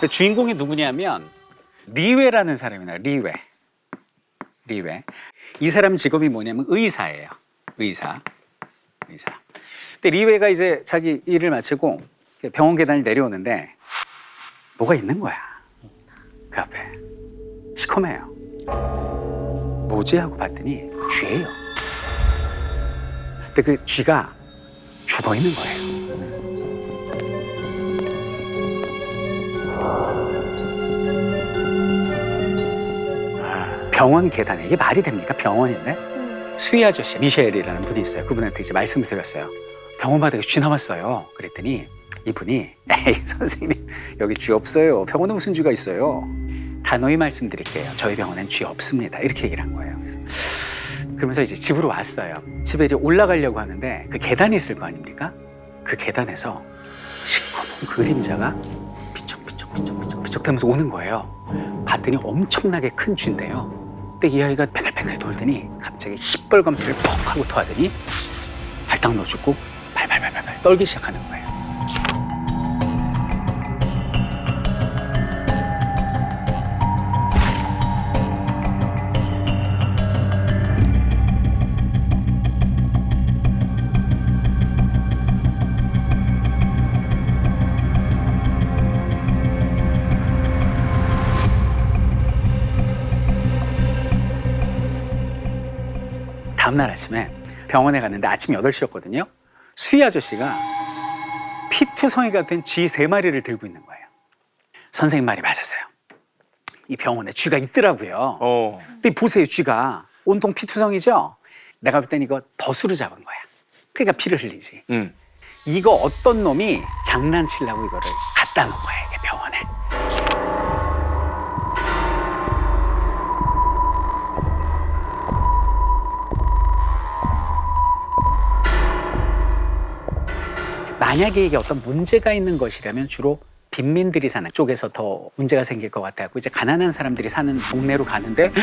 그 주인공이 누구냐면 리웨라는 사람이나 리웨. 이 사람 직업이 뭐냐면 의사예요. 의사. 근데 리웨가 이제 자기 일을 마치고 병원 계단을 내려오는데 뭐가 있는 거야. 그 앞에 시커매요. 뭐지 하고 봤더니 쥐예요. 근데 그 쥐가 죽어 있는 거예요. 병원 계단에 이게 말이 됩니까? 병원인데 수희 아저씨 미셸이라는 분이 있어요. 그분한테 이제 말씀을 드렸어요. 병원 바닥에 쥐 나왔어요. 그랬더니 이분이 에이 선생님 여기 쥐 없어요. 병원에 무슨 쥐가 있어요. 단호히 말씀드릴게요. 저희 병원엔 쥐 없습니다. 이렇게 얘기를 한 거예요. 그러면서 이제 집으로 왔어요. 집에 이제 올라가려고 하는데 그 계단이 있을 거 아닙니까? 그 계단에서 시커먼 그림자가 비쩍비쩍 되면서 오는 거예요. 봤더니 엄청나게 큰 쥐인데요. 근데 이 아이가 뱅글뱅글 돌더니 갑자기 시뻘건 피를 퍽 하고 토하더니 발딱 놓아주고 발발발발 떨기 시작하는 거예요. 다음날 아침에 병원에 갔는데 아침 8시였거든요. 수희 아저씨가 피투성이가 된 쥐 3마리를 들고 있는 거예요. 선생님 말이 맞았어요. 이 병원에 쥐가 있더라고요. 근데 보세요, 쥐가 온통 피투성이죠? 내가 볼 땐 이거 덫으로 잡은 거야. 그러니까 피를 흘리지. 이거 어떤 놈이 장난치려고 이거를 갖다 놓은 거야, 이게 병원에. 만약에 이게 어떤 문제가 있는 것이라면 주로 빈민들이 사는 쪽에서 더 문제가 생길 것 같아요. 이제 가난한 사람들이 사는 동네로 가는데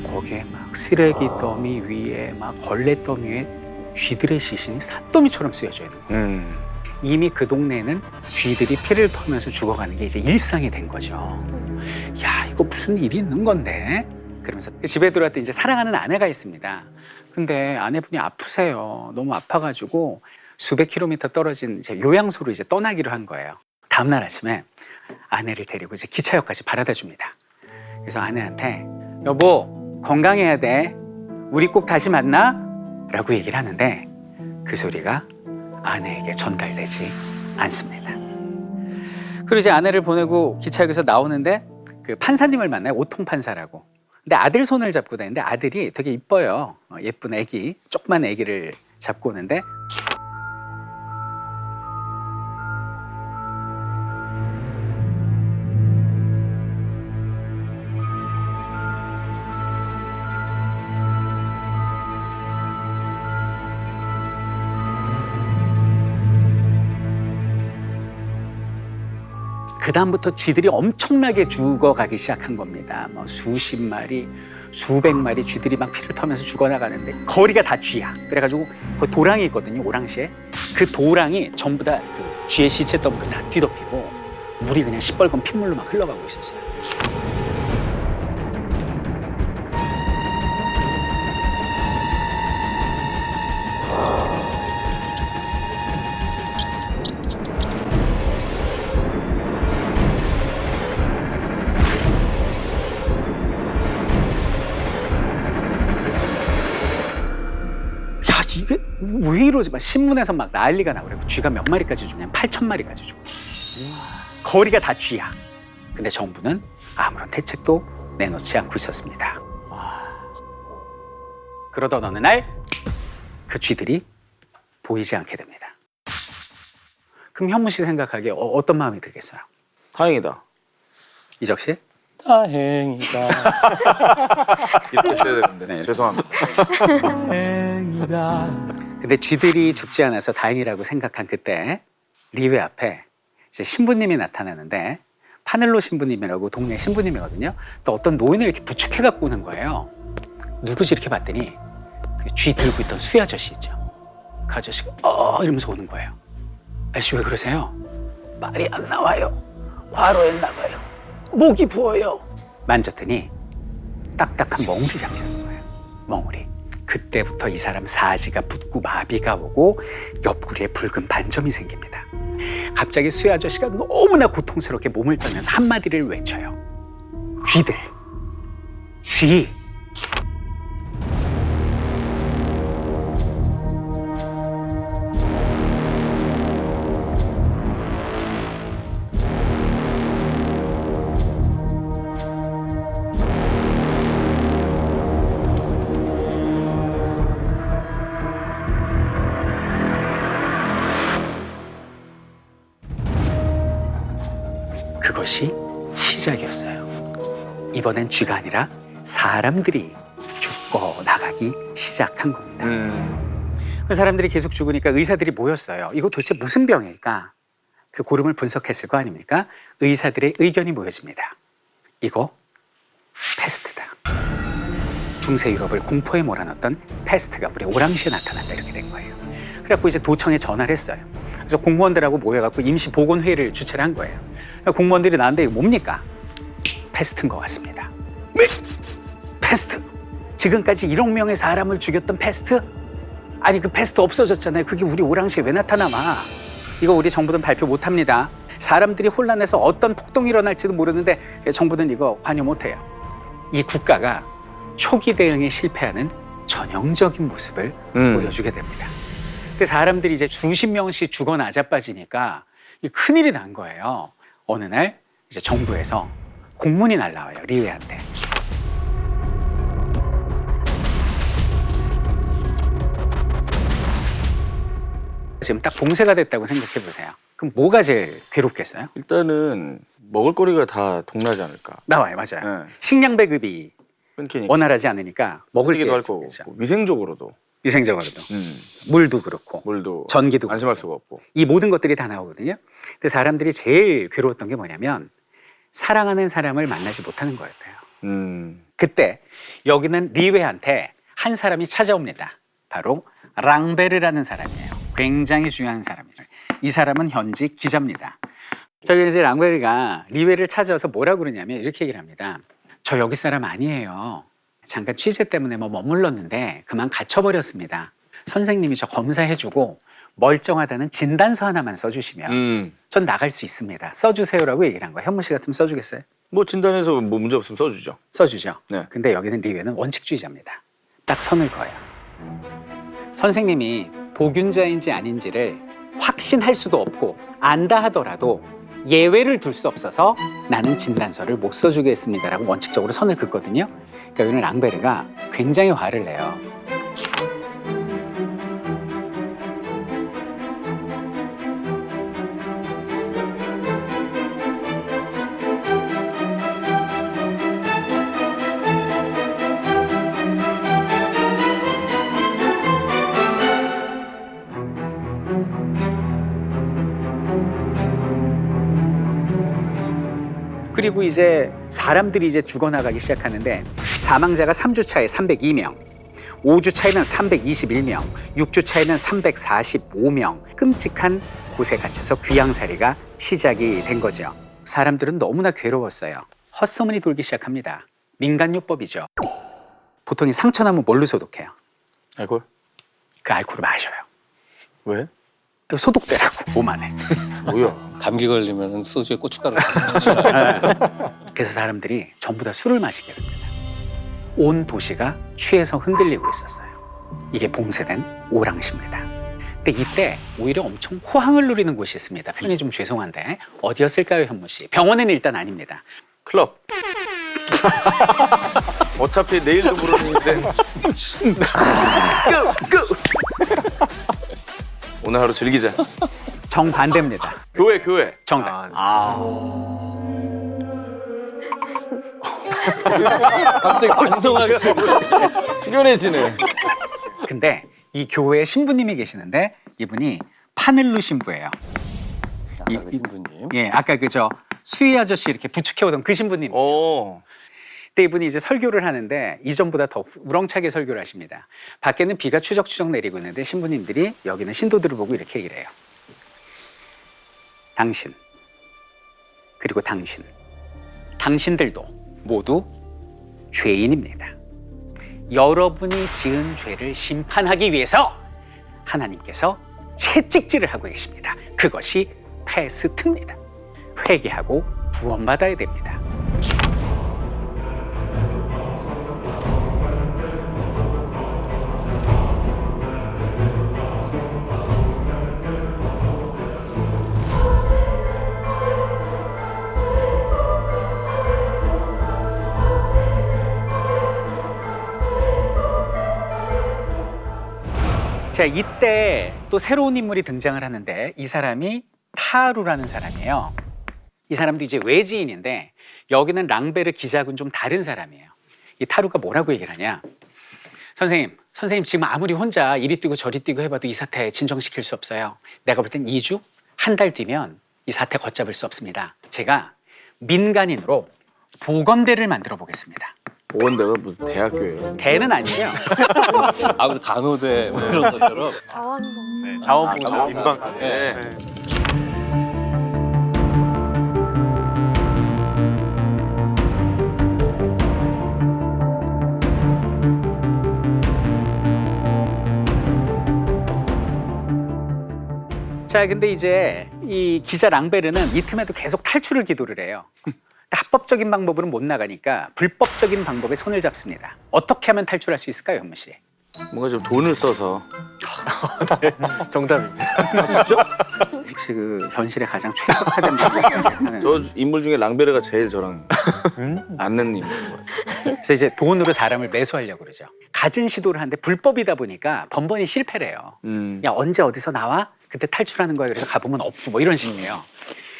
거기에 막 쓰레기 더미 위에 막 걸레 더미 위에 쥐들의 시신이 산더미처럼 쓰여져 있는 거예요. 이미 그 동네에는 쥐들이 피를 토하면서 죽어가는 게 이제 일상이 된 거죠. 야, 이거 무슨 일이 있는 건데? 그러면서 집에 들어왔더니 이제 사랑하는 아내가 있습니다. 근데 아내분이 아프세요. 너무 아파가지고 수백 킬로미터 떨어진 이제 요양소로 이제 떠나기로 한 거예요. 다음날 아침에 아내를 데리고 이제 기차역까지 바라다 줍니다. 그래서 아내한테 여보 건강해야 돼. 우리 꼭 다시 만나? 라고 얘기를 하는데 그 소리가 아내에게 전달되지 않습니다. 그리고 이제 아내를 보내고 기차역에서 나오는데 그 판사님을 만나요. 오통판사라고. 근데 아들 손을 잡고 다니는데 아들이 되게 이뻐요. 예쁜 애기, 조그만 애기를 잡고 오는데 그 다음부터 쥐들이 엄청나게 죽어가기 시작한 겁니다. 뭐 수십 마리, 수백 마리 쥐들이 막 피를 터면서 죽어나가는데 거리가 다 쥐야. 그래가지고 그 도랑이 있거든요, 오랑시에. 그 도랑이 전부 다 그 쥐의 시체 더미로 다 뒤덮이고 물이 그냥 시뻘건 핏물로 막 흘러가고 있었어요. 이게 왜 이러지? 막 신문에서 막 난리가 나고 그래고 쥐가 몇 마리까지 죽냐면 8,000마리까지 죽어. 거리가 다 쥐야. 근데 정부는 아무런 대책도 내놓지 않고 있었습니다. 그러던 어느 날 그 쥐들이 보이지 않게 됩니다. 그럼 현무 씨 생각하기에 어떤 마음이 들겠어요? 다행이다. 이적 씨? 다행이다. 이렇게 해야 되는데. 네. 죄송합니다. 다행이다. 근데 쥐들이 죽지 않아서 다행이라고 생각한 그때 리웨 앞에 이제 신부님이 나타나는데 파넬로 신부님이라고 동네 신부님이거든요. 또 어떤 노인을 이렇게 부축해 갖고 오는 거예요. 누구지 이렇게 봤더니 그 쥐 들고 있던 수희 아저씨 있죠. 그 아저씨가 이러면서 오는 거예요. 아저씨 왜 그러세요? 말이 안 나와요. 과로했나 봐요. 목이 부어요. 만졌더니 딱딱한 멍울이 잡혀있는 거예요. 멍울이. 그때부터 이 사람 사지가 붓고 마비가 오고 옆구리에 붉은 반점이 생깁니다. 갑자기 수혜 아저씨가 너무나 고통스럽게 몸을 떨면서 한마디를 외쳐요. 쥐들. 쥐. 그것이 시작이었어요. 이번엔 쥐가 아니라 사람들이 죽고 나가기 시작한 겁니다. 그 사람들이 계속 죽으니까 의사들이 모였어요. 이거 도대체 무슨 병일까? 그 고름을 분석했을 거 아닙니까? 의사들의 의견이 모여집니다. 이거 패스트다. 중세 유럽을 공포에 몰아넣었던 패스트가 우리 오랑시에 나타났다 이렇게 된 거예요. 그래갖고 이제 도청에 전화를 했어요. 그래서 공무원들하고 모여갖고 임시 보건회의를 주최를 한 거예요. 공무원들이 나한테 이거 뭡니까? 패스트인 것 같습니다. 네? 패스트? 지금까지 1억 명의 사람을 죽였던 패스트? 아니 그 패스트 없어졌잖아요. 그게 우리 오랑시에 왜 나타나마? 이거 우리 정부는 발표 못합니다. 사람들이 혼란해서 어떤 폭동이 일어날지도 모르는데 정부는 이거 관여 못해요. 이 국가가 초기 대응에 실패하는 전형적인 모습을 보여주게 됩니다. 근데 사람들이 이제 수십 명씩 죽어 나자빠지니까 이 큰일이 난 거예요. 어느 날 이제 정부에서 공문이 날라와요. 리웨한테. 지금 딱 봉쇄가 됐다고 생각해 보세요. 그럼 뭐가 제일 괴롭겠어요? 일단은 먹을거리가 다 동나지 않을까. 나와요, 맞아요. 네. 식량 배급이 끊기니까. 원활하지 않으니까 먹을 게 기도 할 거고 없겠죠. 위생적으로도 위생적으로도 물도 그렇고 물도 전기도 안심할 그렇고. 수가 없고. 이 모든 것들이 다 나오거든요. 근데 사람들이 제일 괴로웠던 게 뭐냐면 사랑하는 사람을 만나지 못하는 거였대요. 그때 여기는 리웨한테 한 사람이 찾아옵니다. 바로 랑베르라는 사람이에요. 굉장히 중요한 사람이에요. 이 사람은 현직 기자입니다. 저기 이제 랑베르가 리웨를 찾아와서 뭐라고 그러냐면 이렇게 얘기를 합니다. 저 여기 사람 아니에요. 잠깐 취재 때문에 머물렀는데 그만 갇혀버렸습니다. 선생님이 저 검사해주고 멀쩡하다는 진단서 하나만 써주시면 전 나갈 수 있습니다. 써주세요라고 얘기를 한 거예요. 현무 씨 같으면 써주겠어요? 뭐 진단해서 뭐 문제 없으면 써주죠. 써주죠. 네. 근데 여기는 리웨는 원칙주의자입니다. 딱 선을 그어요. 선생님이 보균자인지 아닌지를 확신할 수도 없고 안다 하더라도 예외를 둘 수 없어서 나는 진단서를 못 써주겠습니다라고 원칙적으로 선을 긋거든요. 그러니까 여기는 랑베르가 굉장히 화를 내요. 그리고 이제 사람들이 이제 죽어나가기 시작하는데 사망자가 3주 차에 302명, 5주 차에는 321명, 6주 차에는 345명. 끔찍한 곳에 갇혀서 귀양살이가 시작이 된 거죠. 사람들은 너무나 괴로웠어요. 헛소문이 돌기 시작합니다. 민간요법이죠. 보통 이 상처나면 뭘로 소독해요? 알콜? 그 알코올을 마셔요. 왜? 소독되라고 몸 안에. 뭐야? 감기 걸리면 소주에 고춧가루 그래서 사람들이 전부 다 술을 마시게 됩니다. 온 도시가 취해서 흔들리고 있었어요. 이게 봉쇄된 오랑시입니다. 근데 이때 오히려 엄청 호황을 누리는 곳이 있습니다. 표현이 좀 죄송한데 어디였을까요, 현무 씨? 병원은 일단 아닙니다. 클럽. 어차피 내일도 부르는데. 오늘 하루 즐기자. 정반대입니다. 교회. 정답. 갑자기 반성하게 수련해지네. 근데 이 교회에 신부님이 계시는데 이분이 파늘루 신부예요. 신부님. 예, 아까 그저 수희 아저씨 이렇게 부축해오던 그 신부님. 그때 이분이 이제 설교를 하는데 이전보다 더 우렁차게 설교를 하십니다. 밖에는 비가 추적추적 내리고 있는데 신부님들이 여기는 신도들을 보고 이렇게 얘기를 해요. 당신, 그리고 당신들도 모두 죄인입니다. 여러분이 지은 죄를 심판하기 위해서 하나님께서 채찍질을 하고 계십니다. 그것이 패스트입니다. 회개하고 구원받아야 됩니다. 자, 이때 또 새로운 인물이 등장을 하는데 이 사람이 타루라는 사람이에요. 이 사람도 이제 외지인인데 여기는 랑베르 기자하고는 좀 다른 사람이에요. 이 타루가 뭐라고 얘기를 하냐? 선생님 지금 아무리 혼자 이리 뛰고 저리 뛰고 해봐도 이 사태 진정시킬 수 없어요. 내가 볼 땐 2주? 한 달 뒤면 이 사태 걷잡을 수 없습니다. 제가 민간인으로 보건대를 만들어 보겠습니다. 보건대가 무슨 대학교예요? 대는 아니고요. 무슨 간호대 뭐 이런 것처럼. 자원봉사. 자원봉사, 민방. 네. 자, 근데 이제 이 기자 랑베르는 이 틈에도 계속 탈출을 기도를 해요. 합법적인 방법으로는 못 나가니까 불법적인 방법에 손을 잡습니다. 어떻게 하면 탈출할 수 있을까요, 현무 씨? 뭔가 좀 돈을 써서. 정답입니다. 혹시 그 현실에 가장 최적화된 방법이라는. 저 인물 중에 랑베르가 제일 저랑 맞는 인물인 것 같아요. 그래서 이제 돈으로 사람을 매수하려고 그러죠. 갖은 시도를 하는데 불법이다 보니까 번번이 실패래요. 야, 언제 어디서 나와? 그때 탈출하는 거야. 그래서 가보면 없고 뭐 이런 식이에요.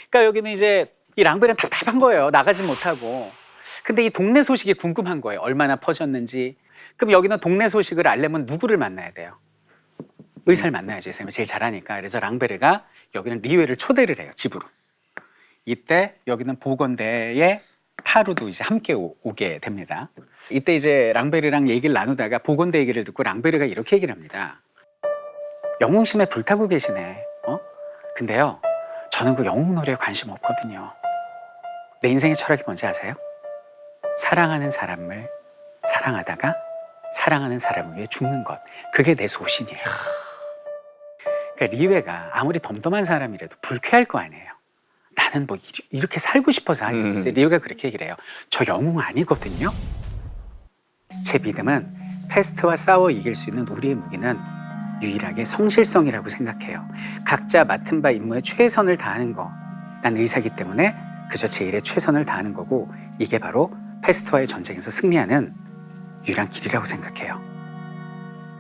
그러니까 여기는 이제 이 랑베르는 답답한 거예요. 나가지 못하고. 근데 이 동네 소식이 궁금한 거예요. 얼마나 퍼졌는지. 그럼 여기는 동네 소식을 알려면 누구를 만나야 돼요? 의사를 만나야죠. 이 사람이 제일 잘하니까. 그래서 랑베르가 여기는 리웨를 초대를 해요. 집으로. 이때 여기는 보건대에 타루도 이제 함께 오게 됩니다. 이때 이제 랑베르랑 얘기를 나누다가 보건대 얘기를 듣고 랑베르가 이렇게 얘기를 합니다. 영웅심에 불타고 계시네. 근데요, 저는 그 영웅 노래에 관심 없거든요. 내 인생의 철학이 뭔지 아세요? 사랑하는 사람을 사랑하다가 사랑하는 사람을 위해 죽는 것. 그게 내 소신이에요. 그러니까 리웨가 아무리 덤덤한 사람이라도 불쾌할 거 아니에요. 나는 뭐 이렇게 살고 싶어서 하는 거예요. 리웨가 그렇게 얘기를 해요. 저 영웅 아니거든요. 제 믿음은 패스트와 싸워 이길 수 있는 우리의 무기는 유일하게 성실성이라고 생각해요. 각자 맡은 바 임무에 최선을 다하는 거. 난 의사기 때문에 그저 제 일에 최선을 다하는 거고 이게 바로 패스트와의 전쟁에서 승리하는 유일한 길이라고 생각해요.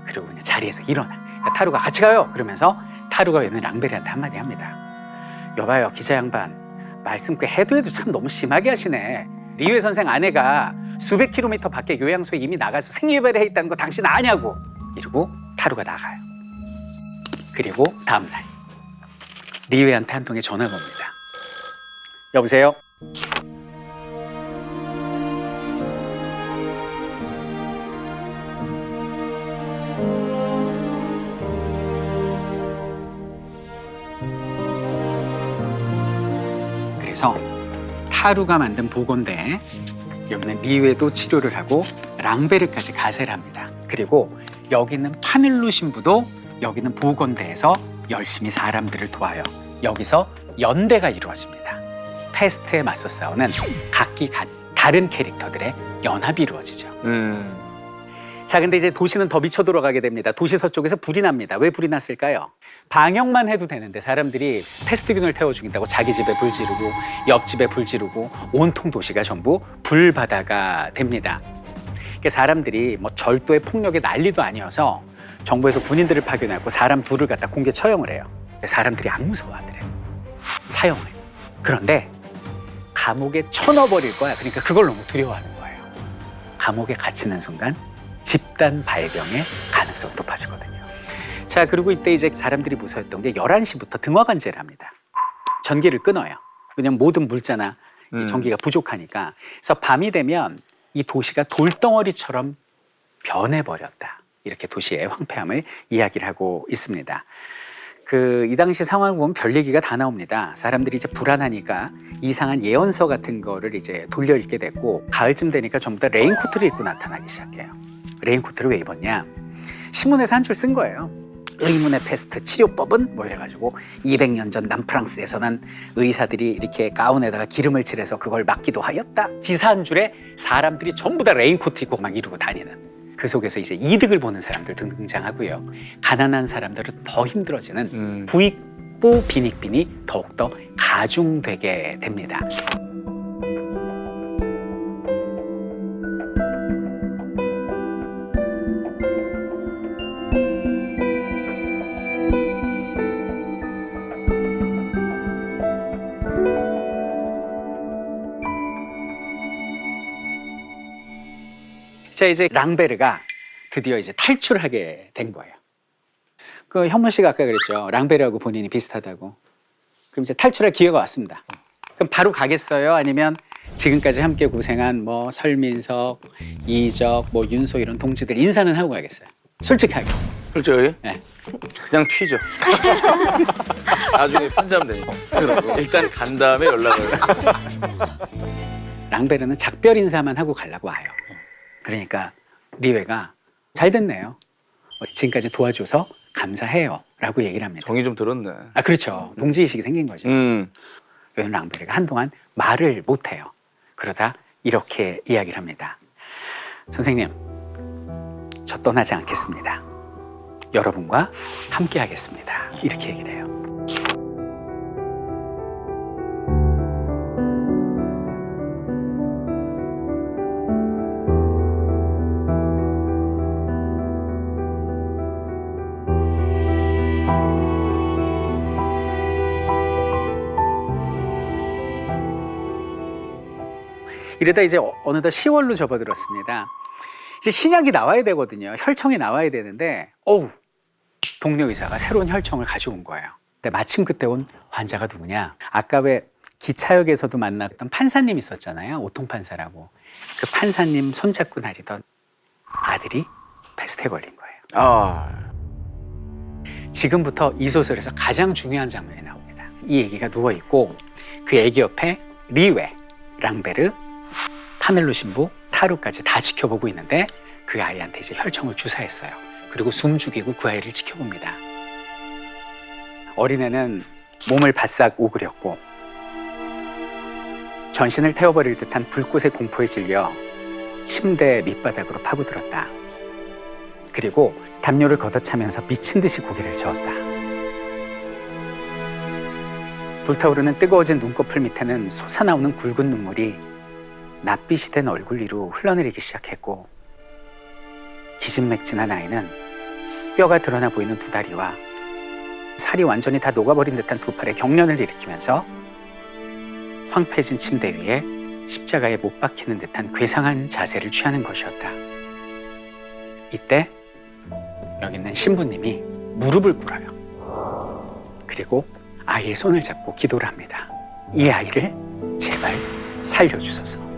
그리고 그냥 자리에서 일어나. 그러니까 타루가 같이 가요. 그러면서 타루가 여는 랑베르한테 한마디 합니다. 여봐요, 기자 양반. 말씀 그 해도 참 너무 심하게 하시네. 리웨 선생 아내가 수백 킬로미터 밖에 요양소에 이미 나가서 생리배를 해 있다는 거 당신 아냐고. 이러고 타루가 나가요. 그리고 다음 날 리웨한테 한 통의 전화가 옵니다. 여보세요? 그래서 타루가 만든 보건대, 여기는 리웨도 치료를 하고 랑베르까지 가세를 합니다. 그리고 여기는 파밀루 신부도 여기는 보건대에서 열심히 사람들을 도와요. 여기서 연대가 이루어집니다. 패스트에 맞서 싸우는 각기 다른 캐릭터들의 연합이 이루어지죠. 자, 근데 이제 도시는 더 미쳐 돌아가게 됩니다. 도시 서쪽에서 불이 납니다. 왜 불이 났을까요? 방역만 해도 되는데 사람들이 패스트균을 태워 죽인다고 자기 집에 불 지르고 옆집에 불 지르고 온통 도시가 전부 불바다가 됩니다. 사람들이 뭐 절도의 폭력의 난리도 아니어서 정부에서 군인들을 파견하고 사람 둘을 갖다 공개 처형을 해요. 사람들이 안 무서워하더래요. 사형을. 그런데 감옥에 쳐넣어버릴 거야. 그러니까 그걸 너무 두려워하는 거예요. 감옥에 갇히는 순간 집단 발병의 가능성이 높아지거든요. 자, 그리고 이때 이제 사람들이 무서웠던 게 11시부터 등화관제를 합니다. 전기를 끊어요. 왜냐면 모든 물자나 이 전기가 부족하니까. 그래서 밤이 되면 이 도시가 돌덩어리처럼 변해버렸다. 이렇게 도시의 황폐함을 이야기를 하고 있습니다. 이 당시 상황을 보면 별 얘기가 다 나옵니다. 사람들이 이제 불안하니까 이상한 예언서 같은 거를 이제 돌려 읽게 됐고, 가을쯤 되니까 전부 다 레인코트를 입고 나타나기 시작해요. 레인코트를 왜 입었냐? 신문에서 한 줄 쓴 거예요. 의문의 패스트 치료법은 뭐 이래가지고 200년 전 남프랑스에서는 의사들이 이렇게 가운에다가 기름을 칠해서 그걸 막기도 하였다. 기사 한 줄에 사람들이 전부 다 레인코트 입고 막 이러고 다니는, 그 속에서 이제 이득을 보는 사람들도 등장하고요. 가난한 사람들은 더 힘들어지는 부익부 빈익빈이 더욱더 가중되게 됩니다. 자, 이제 랑베르가 드디어 이제 탈출하게 된 거예요. 그 현문 씨가 아까 그랬죠. 랑베르하고 본인이 비슷하다고. 그럼 이제 탈출할 기회가 왔습니다. 그럼 바로 가겠어요? 아니면 지금까지 함께 고생한 뭐 설민석, 이적, 뭐 윤소 이런 동지들 인사는 하고 가겠어요? 솔직하게. 솔직하게? 네. 그냥 튀죠. 나중에 편지하면 되니까. 일단 간 다음에 연락을. 랑베르는 작별 인사만 하고 가려고 와요. 그러니까 리웨가 잘 됐네요. 지금까지 도와줘서 감사해요. 라고 얘기를 합니다. 정이 좀 들었네. 아, 그렇죠. 동지의식이 생긴 거죠. 그래서 랑베르가 한동안 말을 못해요. 그러다 이렇게 이야기를 합니다. 선생님, 저 떠나지 않겠습니다. 여러분과 함께 하겠습니다. 이렇게 얘기를 해요. 이러다 이제 어느덧 10월로 접어들었습니다. 이제 신약이 나와야 되거든요. 혈청이 나와야 되는데, 동료 의사가 새로운 혈청을 가져온 거예요. 근데 마침 그때 온 환자가 누구냐? 아까 왜 기차역에서도 만났던 판사님 있었잖아요. 오통판사라고. 그 판사님 손잡고 다니던 아들이 패스트에 걸린 거예요. 지금부터 이 소설에서 가장 중요한 장면이 나옵니다. 이 애기가 누워있고 그 애기 옆에 리웨, 랑베르, 파멜로 신부, 타루까지 다 지켜보고 있는데 그 아이한테 이제 혈청을 주사했어요. 그리고 숨 죽이고 그 아이를 지켜봅니다. 어린애는 몸을 바싹 오그렸고 전신을 태워버릴 듯한 불꽃의 공포에 질려 침대 밑바닥으로 파고들었다. 그리고 담요를 걷어차면서 미친 듯이 고개를 저었다. 불타오르는 뜨거워진 눈꺼풀 밑에는 솟아나오는 굵은 눈물이 낯빛이 된 얼굴 위로 흘러내리기 시작했고, 기진맥진한 아이는 뼈가 드러나 보이는 두 다리와 살이 완전히 다 녹아버린 듯한 두 팔에 경련을 일으키면서 황폐해진 침대 위에 십자가에 못 박히는 듯한 괴상한 자세를 취하는 것이었다. 이때 여기 있는 신부님이 무릎을 꿇어요. 그리고 아이의 손을 잡고 기도를 합니다. 이 아이를 제발 살려주소서.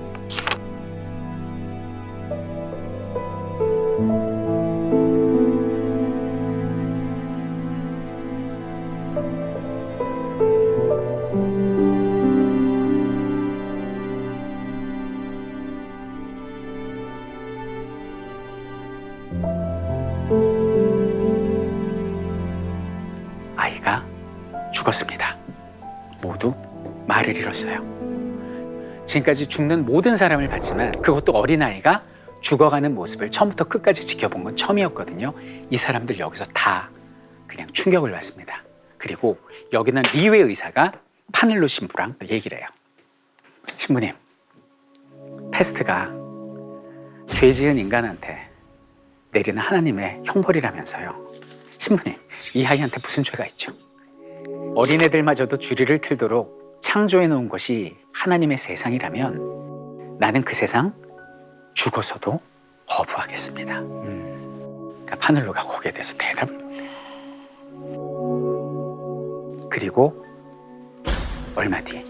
아이가 죽었습니다. 모두 말을 잃었어요. 지금까지 죽는 모든 사람을 봤지만 그것도 어린아이가 죽어가는 모습을 처음부터 끝까지 지켜본 건 처음이었거든요. 이 사람들 여기서 다 그냥 충격을 받습니다. 그리고 여기는 리웨 의사가 파넬로 신부랑 얘기를 해요. 신부님, 패스트가 죄 지은 인간한테 내리는 하나님의 형벌이라면서요. 신부님, 이 아이한테 무슨 죄가 있죠? 어린애들마저도 주리를 틀도록 창조해 놓은 것이 하나님의 세상이라면 나는 그 세상 죽어서도 거부하겠습니다. 그러니까 파넬로가 거기에 대해서 대답을 못해요. 그리고 얼마 뒤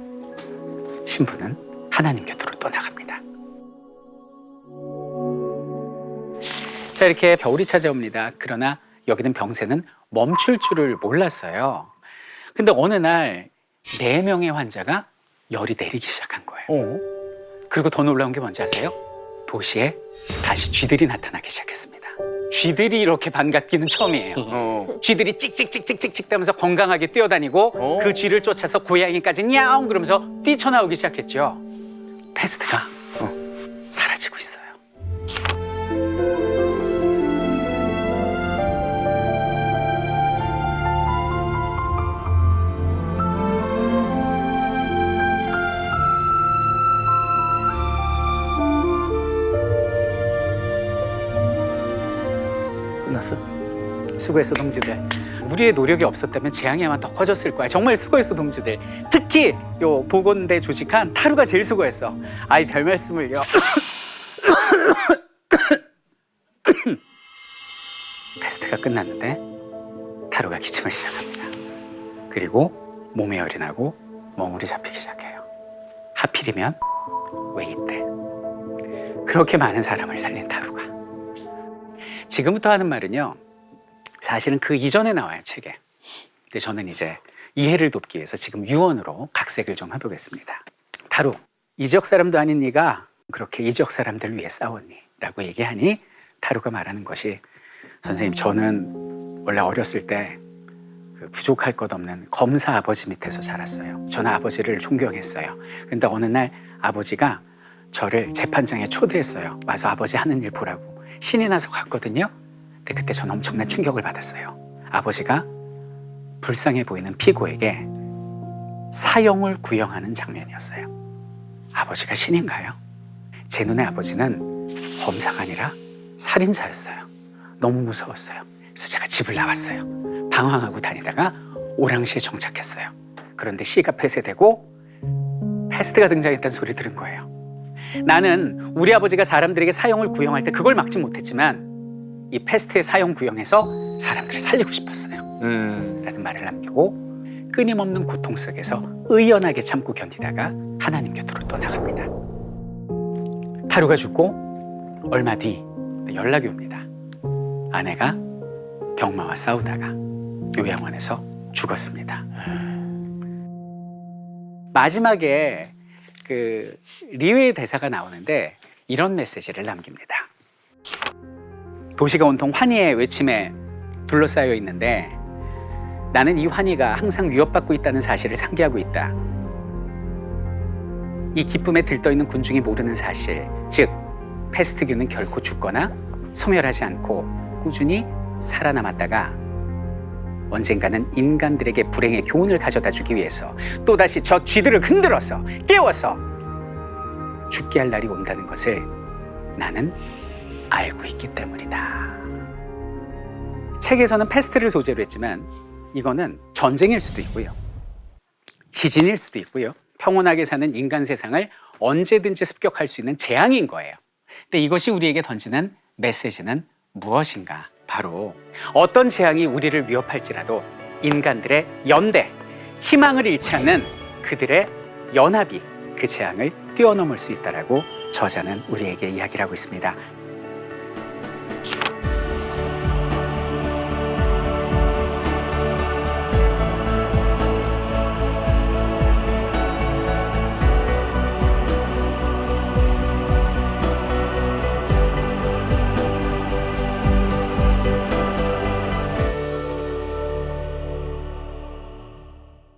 신부는 하나님 곁으로 떠나갑니다. 자, 이렇게 겨울이 찾아옵니다. 그러나 여기는 병세는 멈출 줄을 몰랐어요. 근데 어느 날 4명의 환자가 열이 내리기 시작한 거예요. 그리고 더 놀라운 게 뭔지 아세요? 도시에 다시 쥐들이 나타나기 시작했습니다. 쥐들이 이렇게 반갑기는 처음이에요. 쥐들이 찍찍찍찍찍찍 대면서 건강하게 뛰어다니고 그 쥐를 쫓아서 고양이까지 냐옹 그러면서 뛰쳐나오기 시작했죠. 패스트가 사라지고 있어요. 끝났어? 수고했어 동지들. 우리의 노력이 없었다면 재앙이 아마 더 커졌을 거야. 정말 수고했어 동지들. 특히 요 보건대 조직한 타루가 제일 수고했어. 아이 별 말씀을요. 패스트가 끝났는데 타루가 기침을 시작합니다. 그리고 몸에 열이 나고 멍울이 잡히기 시작해요. 하필이면 왜 이때 그렇게 많은 사람을 살린 타루가. 지금부터 하는 말은요, 사실은 그 이전에 나와요, 책에. 근데 저는 이제 이해를 돕기 위해서 지금 유언으로 각색을 좀 해보겠습니다. 타루, 이 지역 사람도 아닌 네가 그렇게 이 지역 사람들을 위해 싸웠니? 라고 얘기하니 타루가 말하는 것이, 선생님, 저는 원래 어렸을 때 그 부족할 것 없는 검사 아버지 밑에서 자랐어요. 저는 아버지를 존경했어요. 근데 어느 날 아버지가 저를 재판장에 초대했어요. 와서 아버지 하는 일 보라고. 신이 나서 갔거든요. 근데 그때 저는 엄청난 충격을 받았어요. 아버지가 불쌍해 보이는 피고에게 사형을 구형하는 장면이었어요. 아버지가 신인가요? 제 눈에 아버지는 검사가 아니라 살인자였어요. 너무 무서웠어요. 그래서 제가 집을 나왔어요. 방황하고 다니다가 오랑시에 정착했어요. 그런데 시가 폐쇄되고 패스트가 등장했다는 소리 들은 거예요. 나는 우리 아버지가 사람들에게 사형을 구형할 때 그걸 막지 못했지만 이 패스트의 사형 구형에서 사람들을 살리고 싶었어요. 라는 말을 남기고 끊임없는 고통 속에서 의연하게 참고 견디다가 하나님 곁으로 떠나갑니다. 타루가 죽고 얼마 뒤 연락이 옵니다. 아내가 병마와 싸우다가 요양원에서 죽었습니다. 마지막에 그 리웨의 대사가 나오는데 이런 메시지를 남깁니다. 도시가 온통 환희의 외침에 둘러싸여 있는데 나는 이 환희가 항상 위협받고 있다는 사실을 상기하고 있다. 이 기쁨에 들떠있는 군중이 모르는 사실, 즉 패스트균은 결코 죽거나 소멸하지 않고 꾸준히 살아남았다가 언젠가는 인간들에게 불행의 교훈을 가져다 주기 위해서 또다시 저 쥐들을 흔들어서 깨워서 죽게 할 날이 온다는 것을 나는 알고 있기 때문이다. 책에서는 패스트를 소재로 했지만 이거는 전쟁일 수도 있고요, 지진일 수도 있고요, 평온하게 사는 인간 세상을 언제든지 습격할 수 있는 재앙인 거예요. 근데 이것이 우리에게 던지는 메시지는 무엇인가? 바로 어떤 재앙이 우리를 위협할지라도 인간들의 연대, 희망을 잃지 않는 그들의 연합이 그 재앙을 뛰어넘을 수 있다라고 저자는 우리에게 이야기를 하고 있습니다.